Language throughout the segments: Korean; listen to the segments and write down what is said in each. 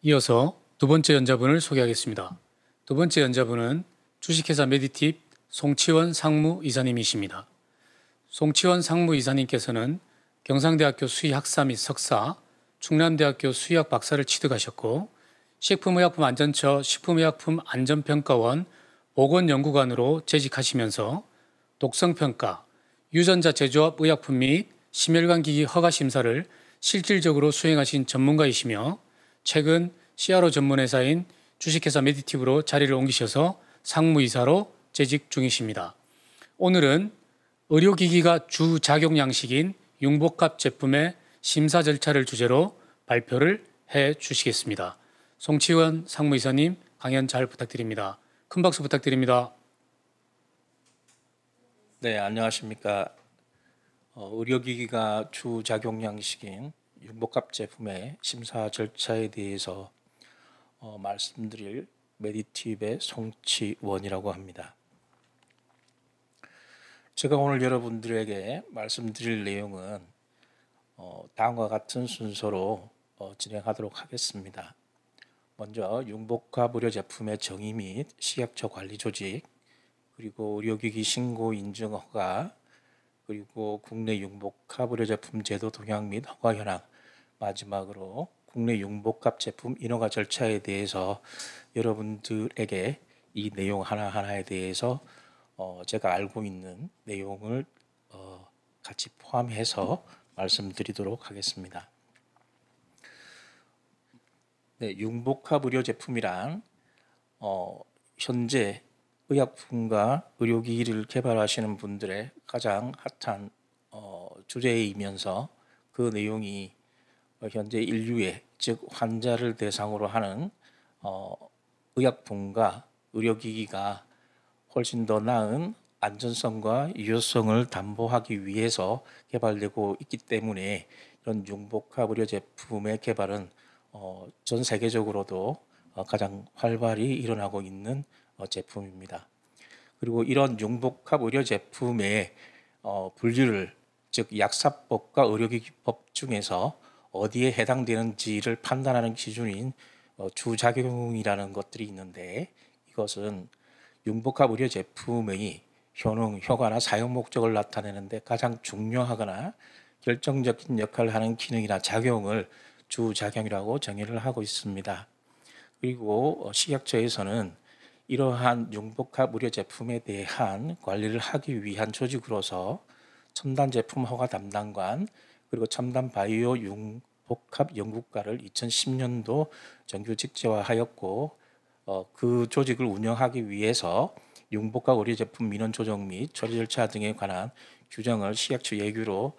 이어서 두 번째 연자분을 소개하겠습니다. 두 번째 연자분은 주식회사 메디팁 송치원 상무이사님이십니다. 송치원 상무이사님께서는 경상대학교 수의학사 및 석사, 충남대학교 수의학 박사를 취득하셨고 식품의약품안전처 식품의약품안전평가원 보건연구관으로 재직하시면서 독성평가, 유전자 제조합 의약품 및 심혈관기기 허가 심사를 실질적으로 수행하신 전문가이시며 최근 CRO 전문회사인 주식회사 메디팁으로 자리를 옮기셔서 상무이사로 재직 중이십니다. 오늘은 의료기기가 주작용 양식인 융복합 제품의 심사 절차를 주제로 발표를 해 주시겠습니다. 송치원 상무이사님 강연 잘 부탁드립니다. 큰 박수 부탁드립니다. 네, 안녕하십니까. 의료기기가 주작용 양식인 융복합 제품의 심사 절차에 대해서 말씀드릴 메디팁의 송치원이라고 합니다. 제가 오늘 여러분들에게 말씀드릴 내용은 다음과 같은 순서로 진행하도록 하겠습니다. 먼저 융복합 의료 제품의 정의 및 식약처 관리 조직, 그리고 의료기기 신고 인증 허가, 그리고 국내 융복합 의료 제품 제도 동향 및 허가 현황, 마지막으로 국내 융복합 제품 인허가 절차에 대해서 여러분들에게 이 내용 하나하나에 대해서 제가 알고 있는 내용을 같이 포함해서 말씀드리도록 하겠습니다. 네, 융복합 의료 제품이란 현재 의약품과 의료기기를 개발하시는 분들의 가장 핫한 주제이면서 그 내용이 현재 인류의, 즉 환자를 대상으로 하는 의약품과 의료기기가 훨씬 더 나은 안전성과 유효성을 담보하기 위해서 개발되고 있기 때문에 이런 융복합 의료 제품의 개발은 전 세계적으로도 가장 활발히 일어나고 있는 제품입니다. 그리고 이런 융복합 의료 제품의 분류를, 즉 약사법과 의료기기법 중에서 어디에 해당되는지를 판단하는 기준인 주작용이라는 것들이 있는데, 이것은 융복합 의료 제품의 효능, 효과나 사용 목적을 나타내는데 가장 중요하거나 결정적인 역할을 하는 기능이나 작용을 주작용이라고 정의를 하고 있습니다. 그리고 식약처에서는 이러한 융복합 의료 제품에 대한 관리를 하기 위한 조직으로서 첨단 제품 허가 담당관, 그리고 첨단 바이오 융복합 연구과를 2010년도 정규 직제화하였고, 그 조직을 운영하기 위해서 융복합 의료 제품 민원 조정 및 처리 절차 등에 관한 규정을 식약처 예규로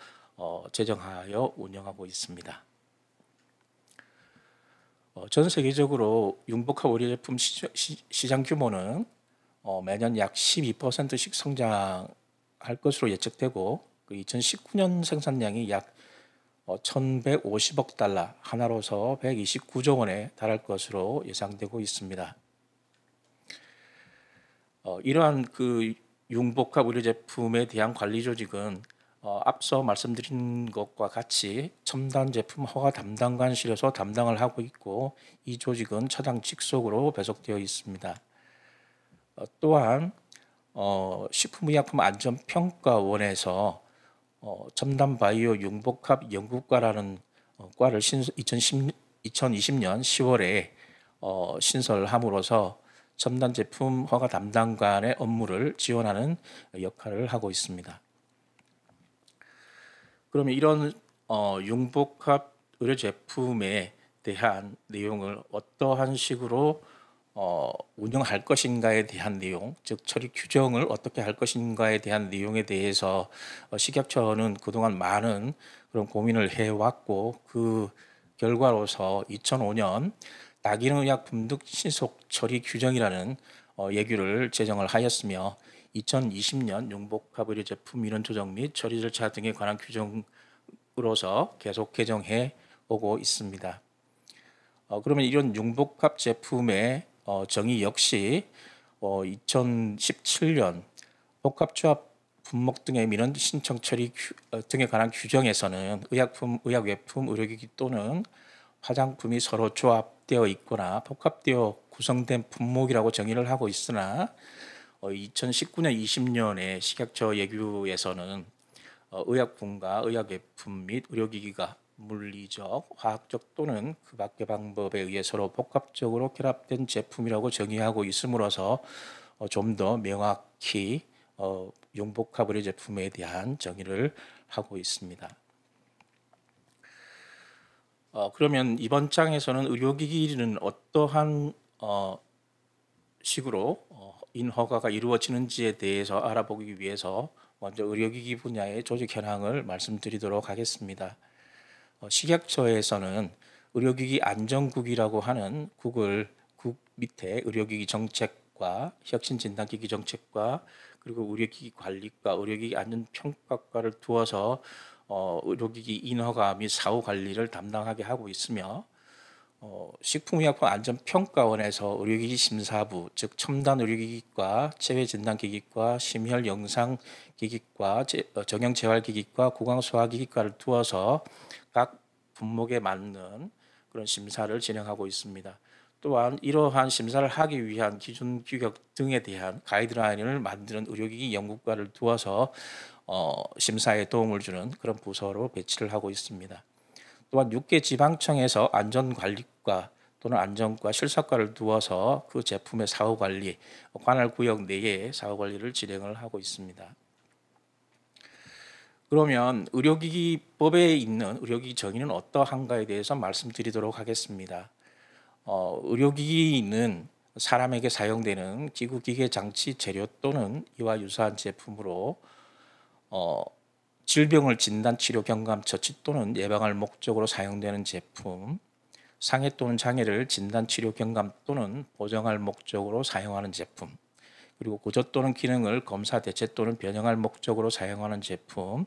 제정하여 운영하고 있습니다. 전 세계적으로 융복합 의료 제품 시장 규모는 매년 약 12%씩 성장할 것으로 예측되고, 그 2019년 생산량이 약 1,150억 달러, 하나로서 129조 원에 달할 것으로 예상되고 있습니다. 이러한 그 융복합 의료 제품에 대한 관리 조직은 앞서 말씀드린 것과 같이 첨단 제품 허가 담당관실에서 담당을 하고 있고, 이 조직은 차장 직속으로 배속되어 있습니다. 또한 식품의약품 안전평가원에서 첨단 바이오 융복합 연구과라는 과를 2020년 10월에 신설함으로써 첨단 제품 허가 담당관의 업무를 지원하는 역할을 하고 있습니다. 그러면 이런 융복합 의료 제품에 대한 내용을 어떠한 식으로 운영할 것인가에 대한 내용, 즉 처리 규정을 어떻게 할 것인가에 대한 내용에 대해서 식약처는 그동안 많은 그런 고민을 해왔고, 그 결과로서 2005년 다기능의약품 등 신속 처리 규정이라는 예규를 제정을 하였으며, 2020년 융복합 의료 제품 민원 조정 및 처리 절차 등에 관한 규정으로서 계속 개정해 오고 있습니다. 그러면 이런 융복합 제품의 정의 역시 2017년 복합조합 분목 등의 민원 신청 처리 등에 관한 규정에서는 의약품, 의약외품, 의료기기 또는 화장품이 서로 조합되어 있거나 복합되어 구성된 품목이라고 정의를 하고 있으나 2019년 20년에 식약처 예규에서는 의약품과 의약예품 및 의료기기가 물리적, 화학적 또는 그 밖의 방법에 의해 서로 복합적으로 결합된 제품이라고 정의하고 있음으로써 좀 더 명확히 융복합 의료 제품에 대한 정의를 하고 있습니다. 그러면 이번 장에서는 의료기기는 어떠한 식으로 인허가가 이루어지는지에 대해서 알아보기 위해서 먼저 의료기기 분야의 조직 현황을 말씀드리도록 하겠습니다. 식약처에서는 의료기기 안전국이라고 하는 국을 국 밑에 의료기기 정책과 혁신진단기기 정책과 그리고 의료기기 관리과 의료기기 안전평가과를 두어서 의료기기 인허가 및 사후 관리를 담당하게 하고 있으며 식품의약품 안전평가원에서 의료기기 심사부, 즉 첨단 의료기기과, 체외진단기기과, 심혈영상기기과, 정형재활기기과, 구강소화기기과를 두어서 각 분목에 맞는 그런 심사를 진행하고 있습니다. 또한 이러한 심사를 하기 위한 기준 규격 등에 대한 가이드라인을 만드는 의료기기 연구과를 두어서 심사에 도움을 주는 그런 부서로 배치를 하고 있습니다. 또한 6개 지방청에서 안전관리과 또는 안전과 실사과를 두어서 그 제품의 사후관리, 관할 구역 내에 사후관리를 진행을 하고 있습니다. 그러면 의료기기법에 있는 의료기기 정의는 어떠한가에 대해서 말씀드리도록 하겠습니다. 의료기기는 사람에게 사용되는 기구, 기계, 장치, 재료 또는 이와 유사한 제품으로 질병을 진단, 치료, 경감, 처치 또는 예방할 목적으로 사용되는 제품, 상해 또는 장애를 진단, 치료, 경감 또는 보정할 목적으로 사용하는 제품, 그리고 구조 또는 기능을 검사, 대체 또는 변형할 목적으로 사용하는 제품,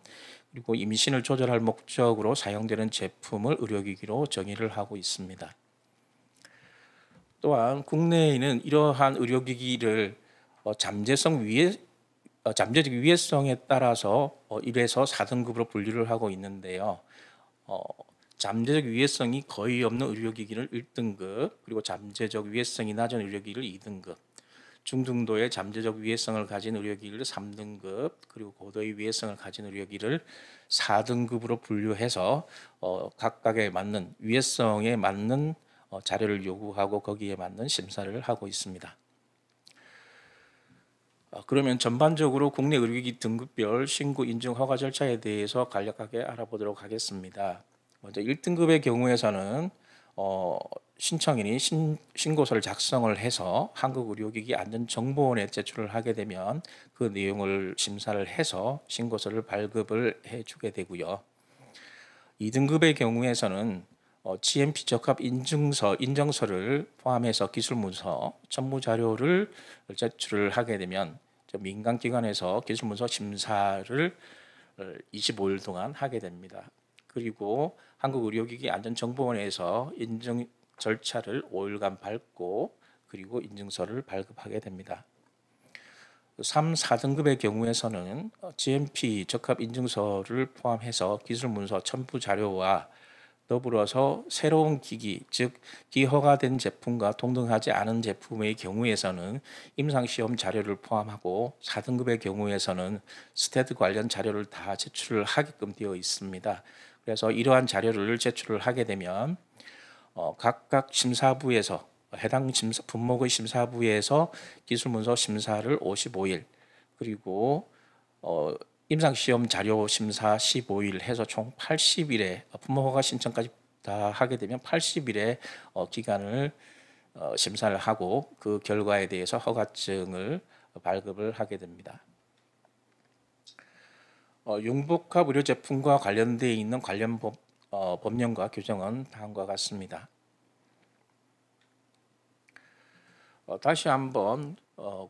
그리고 임신을 조절할 목적으로 사용되는 제품을 의료기기로 정의를 하고 있습니다. 또한 국내에는 이러한 의료기기를 잠재적 위해성에 따라서 1에서 4등급으로 분류를 하고 있는데요. 잠재적 위해성이 거의 없는 의료기기를 1등급, 그리고 잠재적 위해성이 낮은 의료기기를 2등급, 중등도의 잠재적 위해성을 가진 의료기기를 3등급, 그리고 고도의 위해성을 가진 의료기기를 4등급으로 분류해서 각각에 맞는 위해성에 맞는 자료를 요구하고 거기에 맞는 심사를 하고 있습니다. 그러면 전반적으로 국내 의료기기 등급별 신고 인증 허가 절차에 대해서 간략하게 알아보도록 하겠습니다. 먼저 1등급의 경우에서는 신청인이 신고서를 작성을 해서 한국의료기기 안전정보원에 제출을 하게 되면 그 내용을 심사를 해서 신고서를 발급을 해주게 되고요. 2등급의 경우에서는 GMP 적합 인증서를 포함해서 기술문서, 첨부자료를 제출을 하게 되면 민간기관에서 기술문서 심사를 25일 동안 하게 됩니다. 그리고 한국의료기기 안전정보원에서 인증 절차를 5일간 밟고 그리고 인증서를 발급하게 됩니다. 3, 4등급의 경우에서는 GMP 적합 인증서를 포함해서 기술문서 첨부 자료와 더불어서 새로운 기기, 즉 기허가된 제품과 동등하지 않은 제품의 경우에서는 임상시험 자료를 포함하고 4등급의 경우에서는 스테드 관련 자료를 다 제출을 하게끔 되어 있습니다. 그래서 이러한 자료를 제출을 하게 되면 각각 심사부에서 해당 분목의 심사부에서 기술문서 심사를 55일 그리고 임상시험 자료 심사 15일 해서 총 80일에 분모허가 신청까지 다 하게 되면 80일의 기간을 심사를 하고 그 결과에 대해서 허가증을 발급을 하게 됩니다. 융복합 의료 제품과 관련되어 있는 관련 법령과 규정은 다음과 같습니다. 다시 한번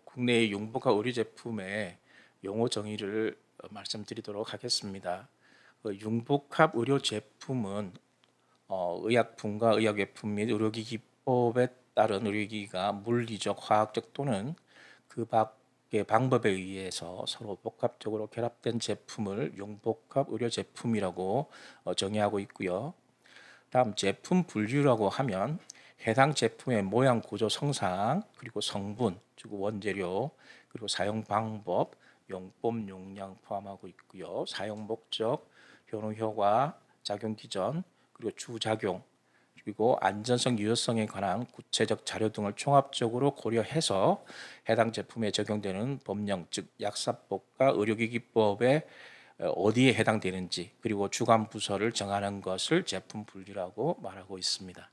국내의 융복합 의료 제품의 용어 정의를 말씀드리도록 하겠습니다. 융복합 의료 제품은 의약품과 의약예품 및 의료기기법에 따른 의료기기가 물리적, 화학적 또는 그 밖의 방법에 의해서 서로 복합적으로 결합된 제품을 융복합 의료 제품이라고 정의하고 있고요. 다음 제품 분류라고 하면 해당 제품의 모양, 구조, 성상, 그리고 성분, 즉 원재료, 그리고 사용 방법, 용법, 용량 포함하고 있고요. 사용 목적, 효능 효과, 작용 기전, 그리고 주작용, 그리고 안전성, 유효성에 관한 구체적 자료 등을 종합적으로 고려해서 해당 제품에 적용되는 법령, 즉 약사법과 의료기기법에 어디에 해당되는지, 그리고 주관 부서를 정하는 것을 제품 분류라고 말하고 있습니다.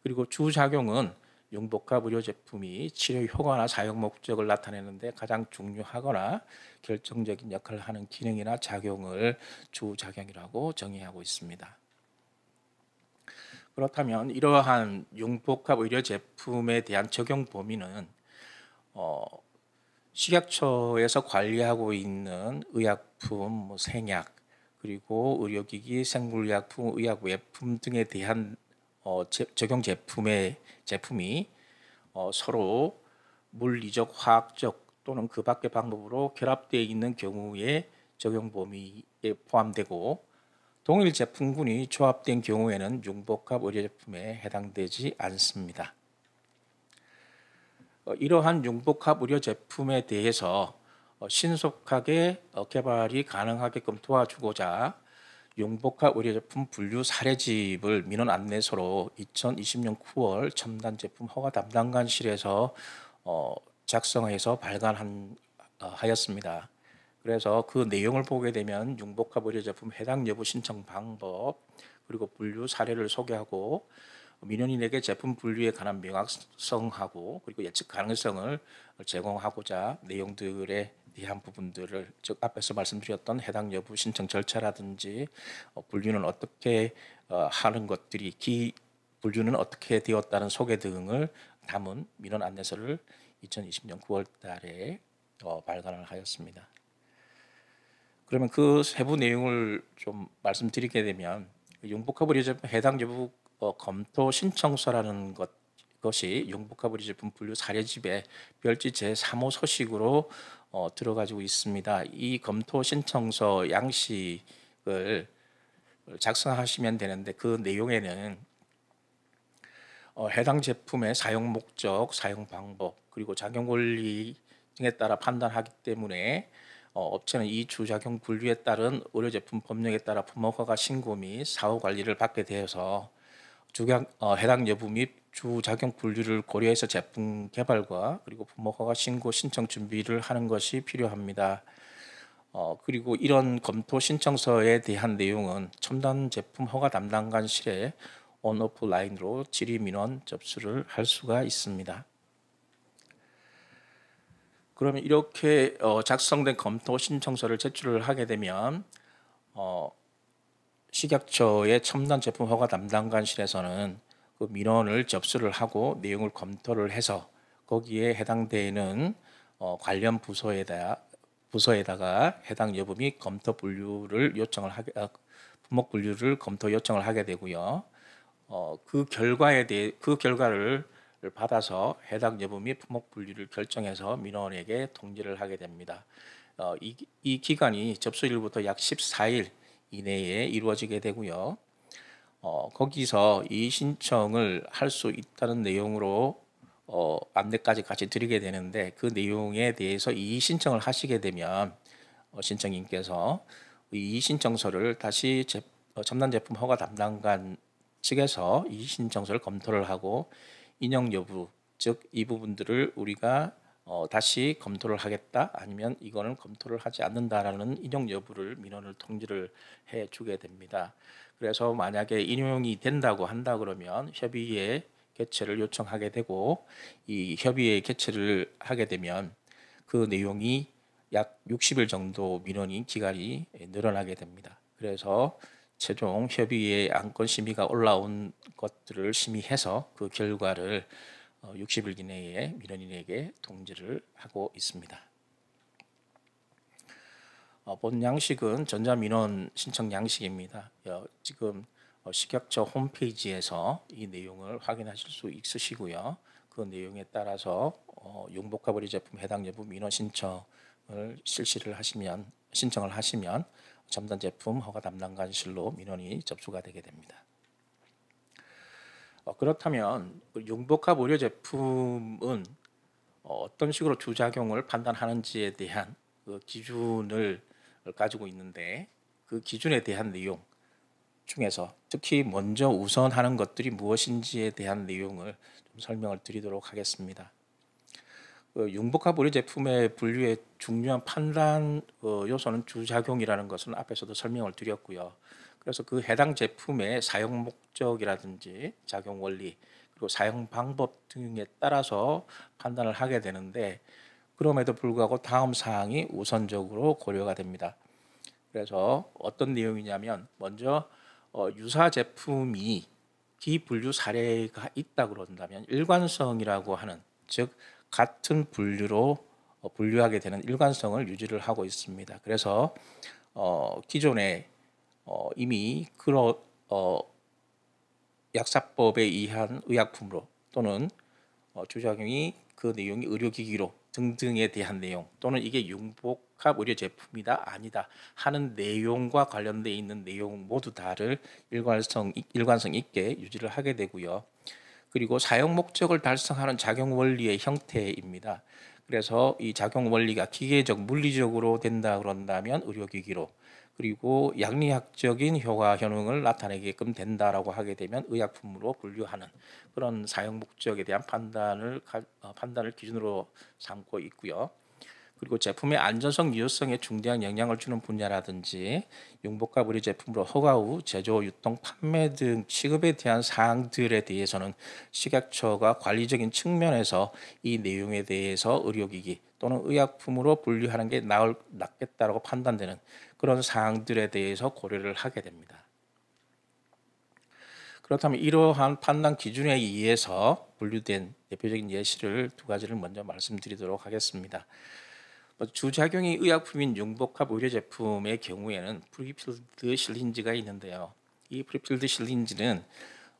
그리고 주작용은 융복합 의료 제품이 치료 효과나 사용 목적을 나타내는데 가장 중요하거나 결정적인 역할을 하는 기능이나 작용을 주작용이라고 정의하고 있습니다. 그렇다면 이러한 융복합 의료 제품에 대한 적용 범위는 식약처에서 관리하고 있는 의약품, 생약, 그리고 의료기기, 생물의약품, 의약 외품 등에 대한 적용 제품이 서로 물리적, 화학적 또는 그 밖의 방법으로 결합되어 있는 경우에 적용 범위에 포함되고, 동일 제품군이 조합된 경우에는 융복합 의료 제품에 해당되지 않습니다. 이러한 융복합 의료 제품에 대해서 신속하게 개발이 가능하게끔 도와주고자 융복합 의료 제품 분류 사례집을 민원 안내서로 2020년 9월 첨단 제품 허가 담당관실에서 작성해서 발간하였습니다. 그래서 그 내용을 보게 되면 융복합 의료 제품 해당 여부 신청 방법, 그리고 분류 사례를 소개하고 민원인에게 제품 분류에 관한 명확성하고 그리고 예측 가능성을 제공하고자 내용들에 대한 부분들을, 즉 앞에서 말씀드렸던 해당 여부 신청 절차라든지 분류는 어떻게 하는 것들이 분류는 어떻게 되었다는 소개 등을 담은 민원 안내서를 2020년 9월 달에 발간을 하였습니다. 그러면 그 세부 내용을 좀 말씀드리게 되면, 융복합 의료 제품 해당 여부 검토 신청서라는 것이 융복합 의료 제품 분류 사례집의 별지 제3호 서식으로 들어가지고 있습니다. 이 검토 신청서 양식을 작성하시면 되는데, 그 내용에는 해당 제품의 사용 목적, 사용 방법, 그리고 작용 원리 등에 따라 판단하기 때문에 업체는 이 주작용 분류에 따른 의료제품 법령에 따라 품목허가 신고 및 사후 관리를 받게 되어서 해당 여부 및 주작용 분류를 고려해서 제품 개발과 그리고 품목허가 신고 신청 준비를 하는 것이 필요합니다. 그리고 이런 검토 신청서에 대한 내용은 첨단 제품 허가 담당관실에 온오프라인으로 질의 민원 접수를 할 수가 있습니다. 그러면 이렇게 작성된 검토 신청서를 제출을 하게 되면 식약처의 첨단 제품 허가 담당관실에서는 그 민원을 접수를 하고 내용을 검토를 해서 거기에 해당되는 관련 부서에다가 해당 여부 및 검토 분류를 품목 분류를 검토 요청을 하게 되고요. 그 결과를 받아서 해당 여부 및 품목 분류를 결정해서 민원에게 통지를 하게 됩니다. 이 기간이 접수일부터 약 14일 이내에 이루어지게 되고요. 거기서 이 신청을 할 수 있다는 내용으로 안내까지 같이 드리게 되는데, 그 내용에 대해서 이 신청을 하시게 되면 신청인께서 이 신청서를 다시 첨단 제품 허가 담당관 측에서 이 신청서를 검토를 하고 인용 여부, 즉 이 부분들을 우리가 다시 검토를 하겠다, 아니면 이거는 검토를 하지 않는다라는 인용 여부를 민원을 통지를 해주게 됩니다. 그래서 만약에 인용이 된다고 한다 그러면 협의회 개최를 요청하게 되고, 이 협의회 개최를 하게 되면 그 내용이 약 60일 정도 민원이 기간이 늘어나게 됩니다. 그래서 최종 협의회 안건 심의가 올라온 것들을 심의해서 그 결과를 60일 이내에 민원인에게 통지를 하고 있습니다. 본 양식은 전자민원 신청 양식입니다. 지금 식약처 홈페이지에서 이 내용을 확인하실 수 있으시고요. 그 내용에 따라서 융복합 의료 제품 해당 여부 민원 신청을 신청을 하시면 첨단 제품 허가 담당관실로 민원이 접수가 되게 됩니다. 그렇다면 그 융복합 의료 제품은 어떤 식으로 주작용을 판단하는지에 대한 그 기준을 가지고 있는데, 그 기준에 대한 내용 중에서 특히 먼저 우선하는 것들이 무엇인지에 대한 내용을 좀 설명을 드리도록 하겠습니다. 그 융복합 의료 제품의 분류의 중요한 판단 요소는 주작용이라는 것은 앞에서도 설명을 드렸고요. 그래서 그 해당 제품의 사용 목적이라든지 작용 원리, 그리고 사용 방법 등에 따라서 판단을 하게 되는데, 그럼에도 불구하고 다음 사항이 우선적으로 고려가 됩니다. 그래서 어떤 내용이냐면, 먼저 유사 제품이 비분류 사례가 있다 그런다면 일관성이라고 하는, 즉 같은 분류로 분류하게 되는 일관성을 유지를 하고 있습니다. 그래서 기존에 이미 그런 약사법에 의한 의약품으로, 또는 주작용이 그 내용이 의료기기로 등등에 대한 내용, 또는 이게 융복합 의료 제품이다 아니다 하는 내용과 관련되어 있는 내용 모두 다를 일관성 있게 유지를 하게 되고요. 그리고 사용 목적을 달성하는 작용 원리의 형태입니다. 그래서 이 작용 원리가 기계적, 물리적으로 된다 그런다면 의료기기로, 그리고 양리학적인 효과 효능을 나타내게끔 된다라고 하게 되면 의약품으로 분류하는 그런 사용 목적에 대한 판단을 기준으로 삼고 있고요. 그리고 제품의 안전성, 유효성에 중대한 영향을 주는 분야라든지 융복합 의료 제품으로 허가 후 제조, 유통, 판매 등 취급에 대한 사항들에 대해서는 식약처가 관리적인 측면에서 이 내용에 대해서 의료기기 또는 의약품으로 분류하는 게 낫겠다라고 판단되는 그런 사항들에 대해서 고려를 하게 됩니다. 그렇다면 이러한 판단 기준에 의해서 분류된 대표적인 예시를 두 가지를 먼저 말씀드리도록 하겠습니다. 주작용이 의약품인 융복합 의료 제품의 경우에는 프리필드 실린지가 있는데요. 이 프리필드 실린지는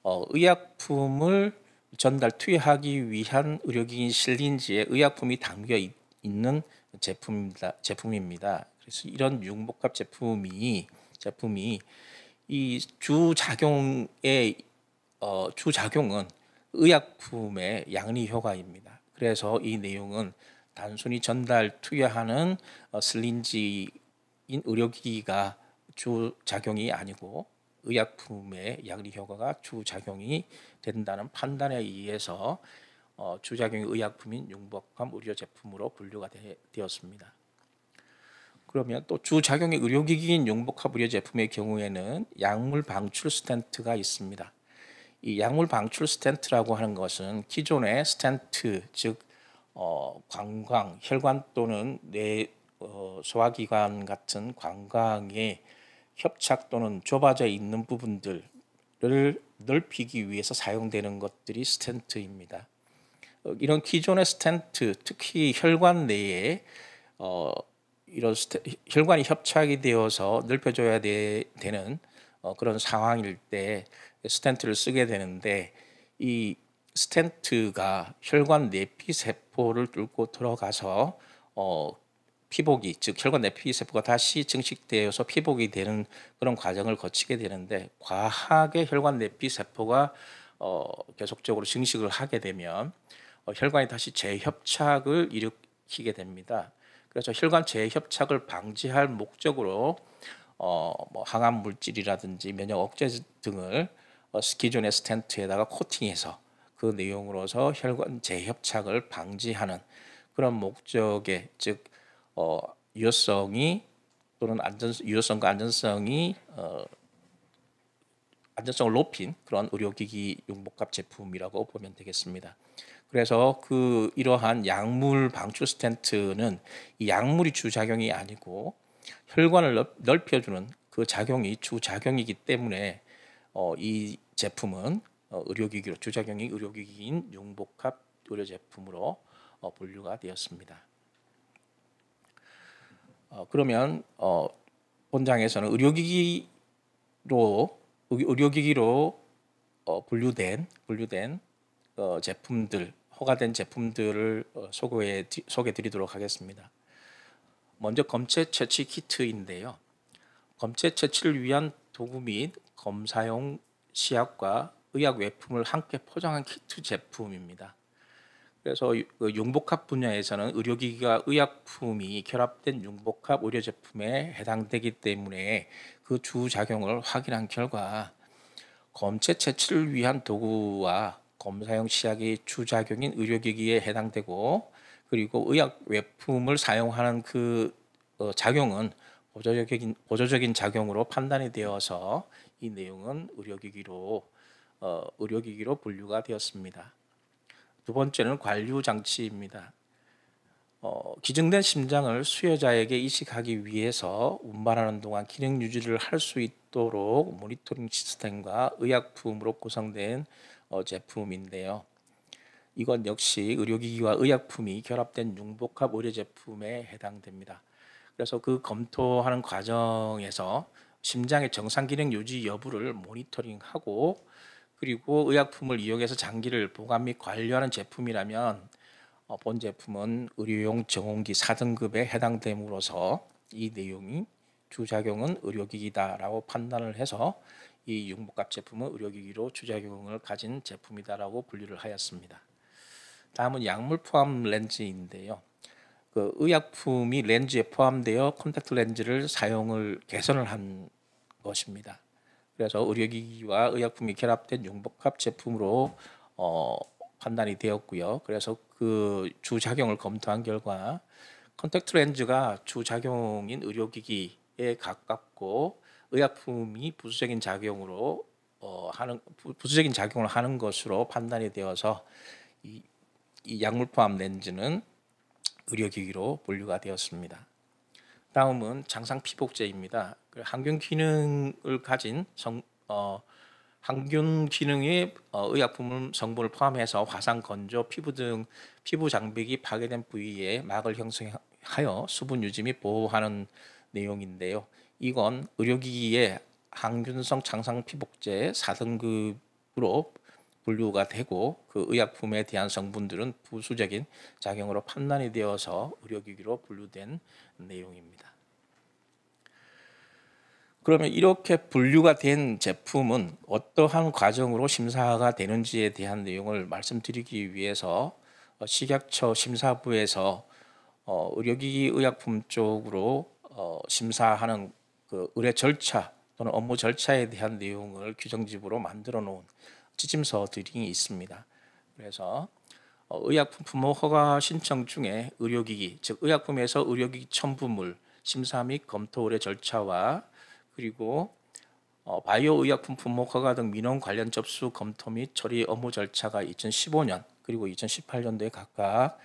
의약품을 전달 투여하기 위한 의료기기 실린지에 의약품이 담겨 있는 제품입니다. 그래서 이런 융복합 제품이 이 주작용은 의약품의 양리 효과입니다. 그래서 이 내용은 단순히 전달 투여하는 실린지인 의료기기가 주작용이 아니고 의약품의 양리 효과가 주작용이 된다는 판단에 의해서 주작용이 의약품인 융복합 의료 제품으로 분류가 되었습니다. 그러면 또 주작용이 의료기기인 융복합 의료 제품의 경우에는 약물 방출 스텐트가 있습니다. 이 약물 방출 스텐트라고 하는 것은 기존의 스텐트, 즉 관광, 혈관 또는 뇌 소화기관 같은 관광의 협착 또는 좁아져 있는 부분들을 넓히기 위해서 사용되는 것들이 스텐트입니다. 이런 기존의 스텐트, 특히 혈관 내에 이런 혈관이 협착이 되어서 넓혀줘야 되는 그런 상황일 때 스텐트를 쓰게 되는데, 이 스텐트가 혈관 내피 세포를 뚫고 들어가서 피복이, 즉 혈관 내피 세포가 다시 증식되어서 피복이 되는 그런 과정을 거치게 되는데, 과하게 혈관 내피 세포가 계속적으로 증식을 하게 되면 혈관이 다시 재협착을 일으키게 됩니다. 그래서 혈관 재협착을 방지할 목적으로 뭐 항암 물질이라든지 면역 억제 등을 기존의 스텐트에다가 코팅해서 그 내용으로서 혈관 재협착을 방지하는 그런 목적의, 즉 유효성이 또는 유효성과 안전성을 높인 그런 의료기기 융복합 제품이라고 보면 되겠습니다. 그래서 이러한 약물 방출 스텐트는 이 약물이 주작용이 아니고 혈관을 넓혀주는 그 작용이 주작용이기 때문에 이 제품은 주작용이 의료기기인 융복합 의료 제품으로 분류가 되었습니다. 그러면 본장에서는 의료기기로 분류된 제품들, 허가된 제품들을 소개해 드리도록 하겠습니다. 먼저 검체 채취 키트인데요. 검체 채취를 위한 도구 및 검사용 시약과 의약 외품을 함께 포장한 키트 제품입니다. 그래서 그 융복합 분야에서는 의료기기와 의약품이 결합된 융복합 의료 제품에 해당되기 때문에 그 주작용을 확인한 결과 검체 채취를 위한 도구와 검사용 시약이 주작용인 의료기기에 해당되고, 그리고 의약 외품을 사용하는 그 작용은 보조적인 작용으로 판단이 되어서 이 내용은 의료기기로 분류가 되었습니다. 두 번째는 관류 장치입니다. 기증된 심장을 수여자에게 이식하기 위해서 운반하는 동안 기능 유지를 할 수 있도록 모니터링 시스템과 의약품으로 구성된 제품인데요. 이건 역시 의료기기와 의약품이 결합된 융복합 의료 제품에 해당됩니다. 그래서 그 검토하는 과정에서 심장의 정상 기능 유지 여부를 모니터링하고, 그리고 의약품을 이용해서 장기를 보관 및 관리하는 제품이라면 본 제품은 의료용 정온기 4등급에 해당됨으로써 이 내용이 주작용은 의료기기다라고 판단을 해서 이 융복합 제품은 의료기기로 주작용을 가진 제품이다라고 분류를 하였습니다. 다음은 약물 포함 렌즈인데요. 그 의약품이 렌즈에 포함되어 콘택트 렌즈를 사용을 개선을 한 것입니다. 그래서 의료기기와 의약품이 결합된 융복합 제품으로 판단이 되었고요. 그래서 그 주작용을 검토한 결과 컨택트 렌즈가 주작용인 의료기기에 가깝고 의약품이 부수적인 작용을 하는 것으로 판단이 되어서 이 약물 포함 렌즈는 의료기기로 분류가 되었습니다. 다음은 장상 피복제입니다. 항균 기능을 가진 항균 기능의 의약품 성분을 포함해서 화상, 건조, 피부 등 피부 장벽이 파괴된 부위에 막을 형성하여 수분 유지 및 보호하는 내용인데요. 이건 의료기기의 항균성 장상 피복제 4등급으로 분류가 되고, 그 의약품에 대한 성분들은 부수적인 작용으로 판단이 되어서 의료기기로 분류된 내용입니다. 그러면 이렇게 분류가 된 제품은 어떠한 과정으로 심사가 되는지에 대한 내용을 말씀드리기 위해서 식약처 심사부에서 의료기기 의약품 쪽으로 심사하는 그 의뢰 절차 또는 업무 절차에 대한 내용을 규정집으로 만들어 놓은 지침서들이 있습니다. 그래서 의약품 품목 허가 신청 중에 의료기기, 즉 의약품에서 의료기기 첨부물 심사 및 검토 의뢰 절차와, 그리고 바이오 의약품 품목 허가 등 민원 관련 접수 검토 및 처리 업무 절차가 2015년 그리고 2018년도에 각각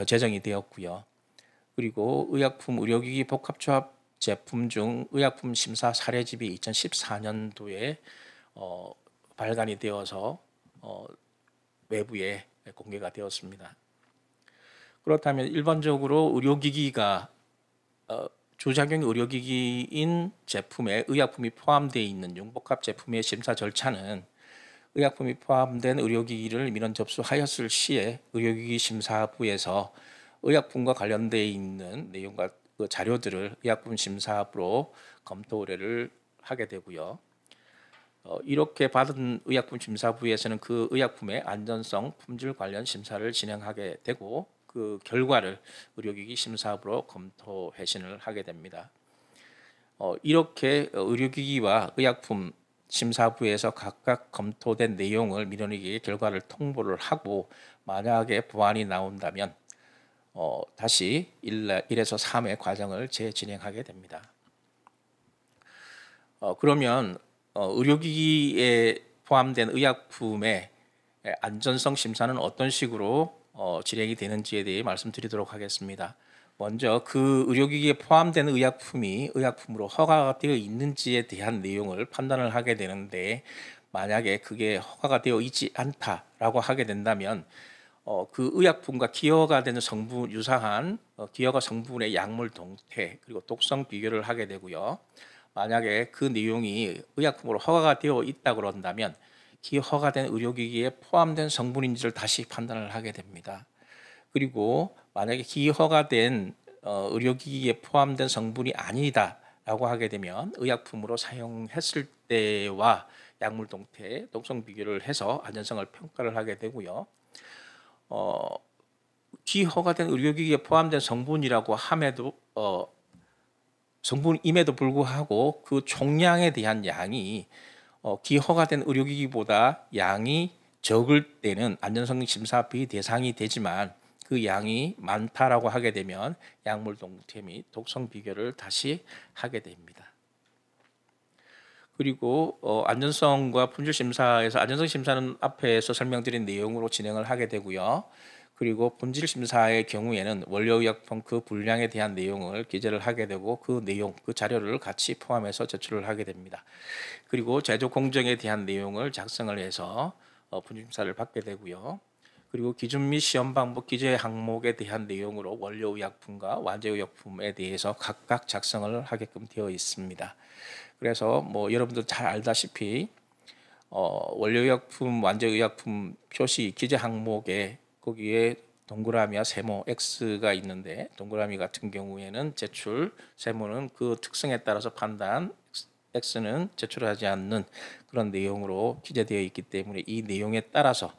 제정이 되었고요. 그리고 의약품 의료기기 복합조합 제품 중 의약품 심사 사례집이 2014년도에 발간이 되어서 외부에 공개가 되었습니다. 그렇다면 일반적으로 의료기기가 주작용 의료기기인 제품에 의약품이 포함되어 있는 융복합 제품의 심사 절차는 의약품이 포함된 의료기기를 민원 접수하였을 시에 의료기기 심사부에서 의약품과 관련되어 있는 내용과 그 자료들을 의약품 심사부로 검토 의뢰를 하게 되고요. 이렇게 받은 의약품 심사부에서는 그 의약품의 안전성, 품질 관련 심사를 진행하게 되고, 그 결과를 의료기기 심사부로 검토 회신을 하게 됩니다. 이렇게 의료기기와 의약품 심사부에서 각각 검토된 내용을 민원인에게 결과를 통보를 하고, 만약에 보완이 나온다면 다시 1에서 3회 과정을 재진행하게 됩니다. 그러면 의료기기에 포함된 의약품의 안전성 심사는 어떤 식으로 진행이 되는지에 대해 말씀드리도록 하겠습니다. 먼저 그 의료기기에 포함된 의약품이 의약품으로 허가가 되어 있는지에 대한 내용을 판단을 하게 되는데, 만약에 그게 허가가 되어 있지 않다라고 하게 된다면 그 의약품과 기여가 되는 성분 유사한 기여가 성분의 약물 동태 그리고 독성 비교를 하게 되고요. 만약에 그 내용이 의약품으로 허가가 되어 있다 그런다면 기허가된 의료기기에 포함된 성분인지를 다시 판단을 하게 됩니다. 그리고 만약에 기허가된 의료기기에 포함된 성분이 아니다라고 하게 되면 의약품으로 사용했을 때와 약물 동태 독성 비교를 해서 안전성을 평가를 하게 되고요. 기허가된 의료기기에 포함된 성분이라고 함에도 성분임에도 불구하고 그 총량에 대한 양이 기허가된 의료기기보다 양이 적을 때는 안전성 심사 비대상이 되지만 그 양이 많다라고 하게 되면 약물 동태 및 독성 비교를 다시 하게 됩니다. 그리고 안전성과 품질 심사에서 안전성 심사는 앞에서 설명드린 내용으로 진행을 하게 되고요. 그리고 품질 심사의 경우에는 원료의약품 그 분량에 대한 내용을 기재를 하게 되고 그 내용, 그 자료를 같이 포함해서 제출을 하게 됩니다. 그리고 제조 공정에 대한 내용을 작성을 해서 품질 심사를 받게 되고요. 그리고 기준 및 시험 방법 기재 항목에 대한 내용으로 원료의약품과 완제의약품에 대해서 각각 작성을 하게끔 되어 있습니다. 그래서 뭐 여러분들 잘 알다시피 원료의약품, 완제의약품 표시 기재 항목에 거기에 동그라미와 세모 X가 있는데 동그라미 같은 경우에는 제출, 세모는 그 특성에 따라서 판단, X는 제출하지 않는 그런 내용으로 기재되어 있기 때문에 이 내용에 따라서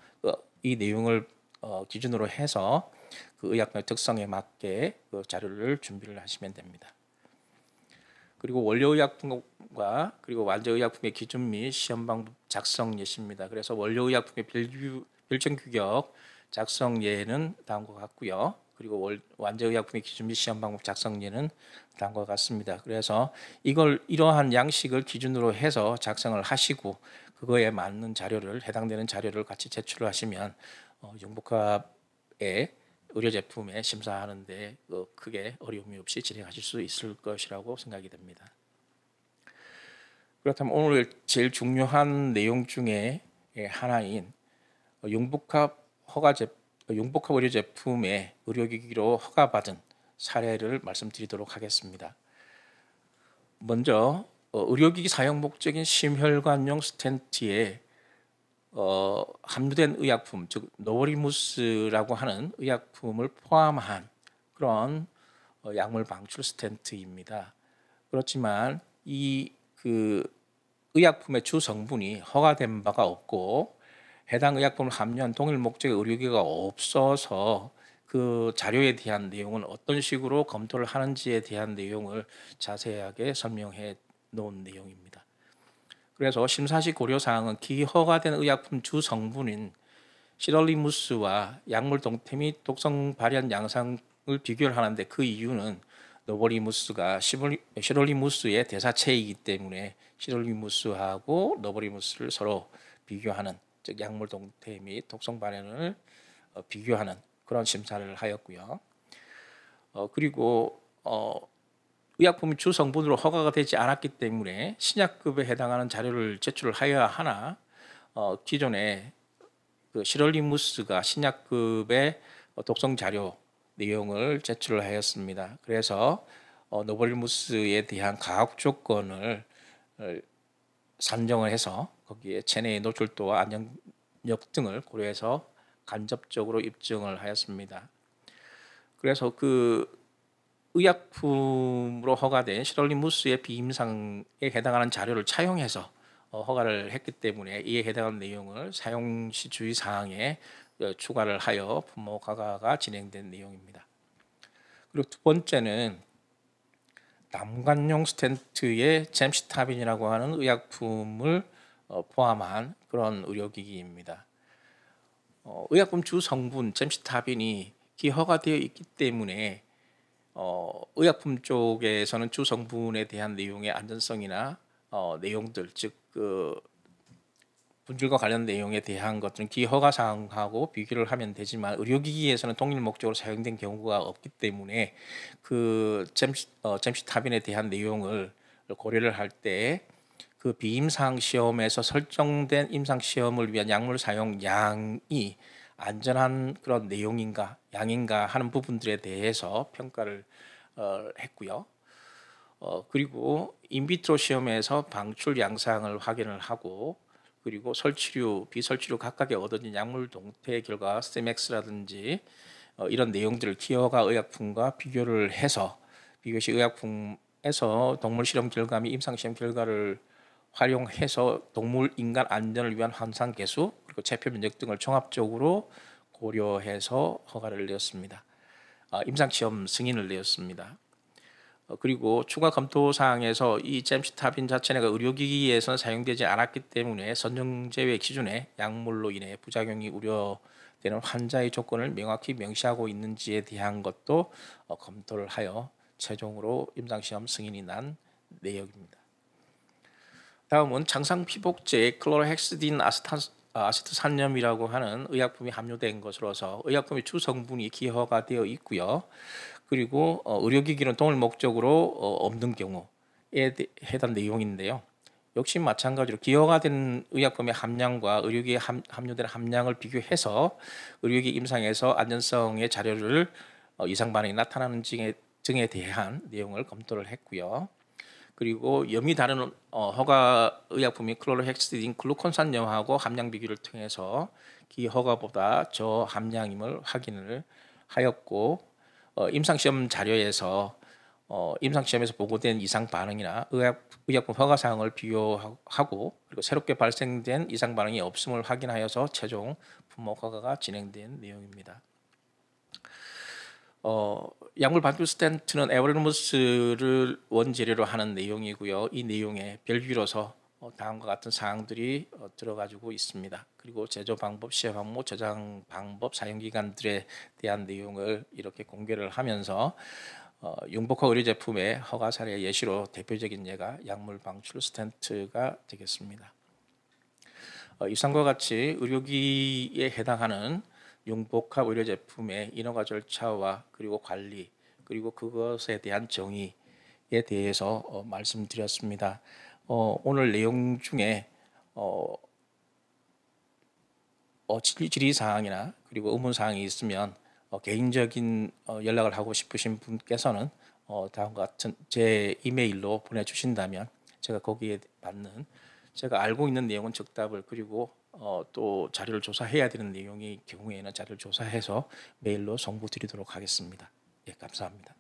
이 내용을 기준으로 해서 그 의약품의 특성에 맞게 그 자료를 준비를 하시면 됩니다. 그리고 원료의약품과 그리고 완제의약품의 기준 및 시험 방법 작성 예시입니다. 그래서 원료의약품의 별정 규격 작성 예는 다음과 같고요. 그리고 완제의약품의 기준 및 시험 방법 작성 예는 다음과 같습니다. 그래서 이러한 양식을 기준으로 해서 작성을 하시고 그거에 맞는 자료를 해당되는 자료를 같이 제출을 하시면 융복합의 의료 제품에 심사하는데 크게 어려움이 없이 진행하실 수 있을 것이라고 생각이 됩니다. 그렇다면 오늘 제일 중요한 내용 중에 하나인 융복합 의료 제품의 의료기기로 허가받은 사례를 말씀드리도록 하겠습니다. 먼저 의료기기 사용 목적인 심혈관용 스텐트에 함유된 의약품, 즉 노보리무스라고 하는 의약품을 포함한 그런 약물 방출 스텐트입니다. 그렇지만 이 의약품의 주 성분이 허가된 바가 없고 해당 의약품을 함유한 동일 목적의 의료기기가 없어서 그 자료에 대한 내용은 어떤 식으로 검토를 하는지에 대한 내용을 자세하게 설명해 놓은 내용입니다. 그래서 심사시 고려사항은 기허가된 의약품 주 성분인 시럴리무스와 약물 동태 및 독성 발현 양상을 비교를 하는데 그 이유는 노보리무스가 시럴리무스의 대사체이기 때문에 시럴리무스하고 노보리무스를 서로 비교하는, 즉 약물 동태 및 독성 발현을 비교하는 그런 심사를 하였고요. 그리고 의약품이 주 성분으로 허가가 되지 않았기 때문에 신약급에 해당하는 자료를 제출을 하여야 하나 기존에 그 시럴리무스가 신약급의 독성 자료 내용을 제출을 하였습니다. 그래서 노보리무스에 대한 가혹 조건을 산정을 해서 거기에 체내의 노출도와 안전력 등을 고려해서 간접적으로 입증을 하였습니다. 그래서 그 의약품으로 허가된 시럴리무스의 비임상에 해당하는 자료를 차용해서 허가를 했기 때문에 이에 해당하는 내용을 사용 시 주의 사항에 추가를 하여 품목 허가가 진행된 내용입니다. 그리고 두 번째는 남관용 스텐트의 잼시타빈이라고 하는 의약품을 포함한 그런 의료기기입니다. 의약품 주 성분 잼시타빈이 기허가되어 있기 때문에 의약품 쪽에서는 주 성분에 대한 내용의 안전성이나 내용들, 즉 그 분질과 관련 내용에 대한 것들은 기허가 사항하고 비교를 하면 되지만 의료기기에서는 동일 목적으로 사용된 경우가 없기 때문에 그 잼시타빈에 대한 내용을 고려를 할 때 그 비임상 시험에서 설정된 임상 시험을 위한 약물 사용 양이 안전한 그런 내용인가 양인가 하는 부분들에 대해서 평가를 했고요. 그리고 인비트로 시험에서 방출 양상을 확인을 하고 그리고 설치류, 비설치류 각각에 얻어진 약물 동태 결과 스테맥스라든지 이런 내용들을 기허가 의약품과 비교를 해서 비교시 의약품에서 동물 실험 결과 및 임상 시험 결과를 활용해서 동물 인간 안전을 위한 환상 개수 그리고 체표 면역 등을 종합적으로 고려해서 허가를 내었습니다. 임상 시험 승인을 내었습니다. 그리고 추가 검토 사항에서 이 잼시타빈 자체가 의료기기에서 사용되지 않았기 때문에 선정 제외 기준에 약물로 인해 부작용이 우려되는 환자의 조건을 명확히 명시하고 있는지에 대한 것도 검토를 하여 최종으로 임상시험 승인이 난 내역입니다. 다음은 장상피복제에 클로로헥시딘 아세트산염이라고 하는 의약품이 함유된 것으로서 의약품의 주 성분이 기허가 되어 있고요. 그리고 의료기기는 동일 목적으로 없는 경우에 해당 내용인데요. 역시 마찬가지로 기허가 된 의약품의 함량과 의료기기에 함유된 함량을 비교해서 의료기기 임상에서 안전성의 자료를 이상 반응이 나타나는 등에 대한 내용을 검토를 했고요. 그리고 염이 다른 허가 의약품인 클로로헥시딘 글루콘산염하고 함량 비교를 통해서 기허가보다 저함량임을 확인을 하였고 임상시험 자료에서 임상시험에서 보고된 이상 반응이나 의약품 허가 사항을 비교하고 그리고 새롭게 발생된 이상 반응이 없음을 확인하여서 최종 품목 허가가 진행된 내용입니다. 약물 반출 스텐트는 에버리무스를 원재료로 하는 내용이고요. 이 내용에 별비로서 다음과 같은 사항들이 들어가지고 있습니다. 그리고 제조 방법, 시험 항목, 저장 방법, 사용 기간들에 대한 내용을 이렇게 공개를 하면서 융복화 의료 제품의 허가 사례 예시로 대표적인 예가 약물 방출 스텐트가 되겠습니다. 이상과 같이 의료기에 해당하는 융복합 의료 제품의 인허가 절차와 그리고 관리 그리고 그것에 대한 정의에 대해서 말씀드렸습니다. 오늘 내용 중에 질의 사항이나 그리고 의문 사항이 있으면 개인적인 연락을 하고 싶으신 분께서는 다음과 같은 제 이메일로 보내주신다면 제가 거기에 맞는 제가 알고 있는 내용은 즉답을 그리고 또 자료를 조사해야 되는 내용의 경우에는 자료를 조사해서 메일로 송부 드리도록 하겠습니다. 예, 감사합니다.